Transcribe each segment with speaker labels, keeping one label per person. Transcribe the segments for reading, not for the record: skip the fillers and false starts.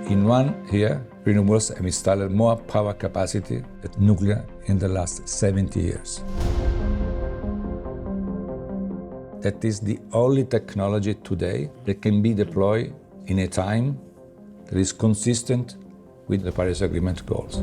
Speaker 1: In 1 year, renewables have installed more power capacity than nuclear in the last 70 years. That is the only technology today that can be deployed in a time that is consistent with the Paris Agreement goals.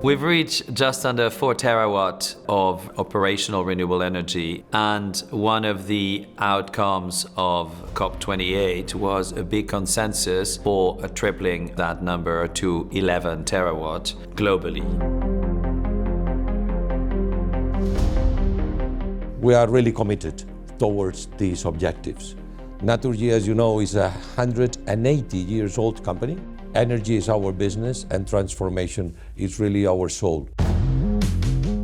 Speaker 2: We've reached just under 4 terawatt of operational renewable energy, and one of the outcomes of COP28 was a big consensus for tripling that number to 11 terawatt globally.
Speaker 3: We are really committed towards these objectives. Naturgy, as you know, is a 180 years old company. Energy is our business and transformation is really our soul.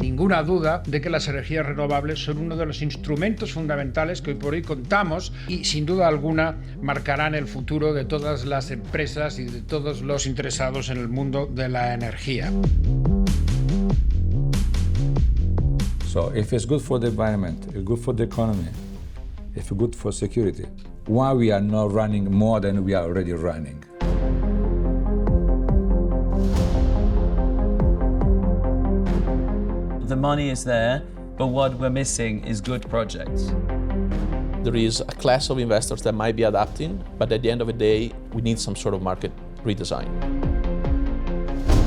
Speaker 4: Ninguna duda de que las energías renovables son uno de los instrumentos fundamentales que hoy por hoy contamos y sin duda alguna marcarán el futuro de todas las empresas y de todos los interesados en el mundo de la energía.
Speaker 1: So if it's good for the environment, it's good for the economy, if it's good for security, why we are not running more than we are already running?
Speaker 5: The money is there, but what we're missing is good projects.
Speaker 6: There is a class of investors that might be adapting, but at the end of the day, we need some sort of market redesign.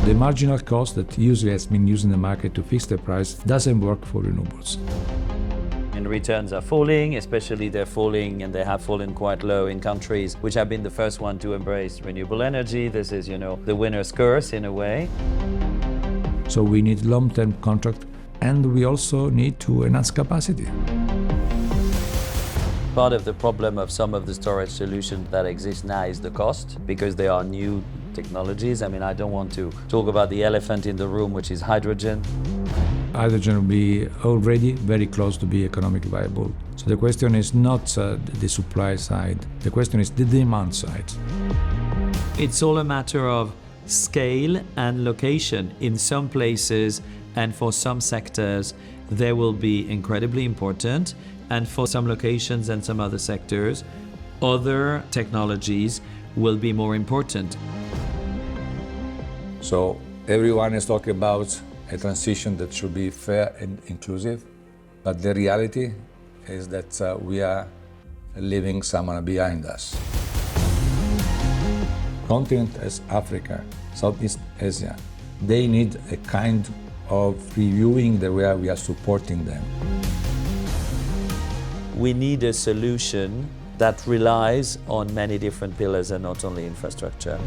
Speaker 1: The marginal cost that usually has been used in the market to fix the price doesn't work for renewables.
Speaker 2: And returns are falling, especially they're falling and they have fallen quite low in countries which have been the first one to embrace renewable energy. This is, the winner's curse in a way.
Speaker 1: So we need long-term contract, and we also need to enhance capacity.
Speaker 2: Part of the problem of some of the storage solutions that exist now is the cost, because they are new technologies. I don't want to talk about the elephant in the room, which is hydrogen.
Speaker 1: Hydrogen will be already very close to be economically viable. So the question is not the supply side, the question is the demand side.
Speaker 2: It's all a matter of scale and location. In some places and for some sectors, they will be incredibly important, and for some locations and some other sectors, other technologies will be more important.
Speaker 1: So everyone is talking about a transition that should be fair and inclusive, but the reality is that we are leaving someone behind us. Continent as Africa, Southeast Asia, they need a kind of reviewing the way we are supporting them.
Speaker 2: We need a solution that relies on many different pillars and not only infrastructure.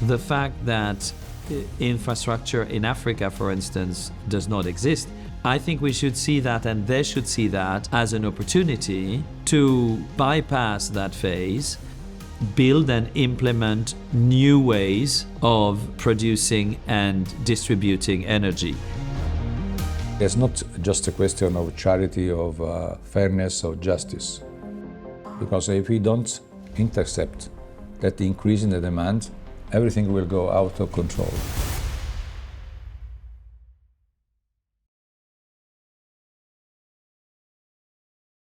Speaker 2: The fact that infrastructure in Africa, for instance, does not exist, I think we should see that, and they should see that, as an opportunity to bypass that phase, build and implement new ways of producing and distributing energy.
Speaker 1: It's not just a question of charity, of fairness, or justice. Because if we don't intercept that increase in the demand, everything will go out of control.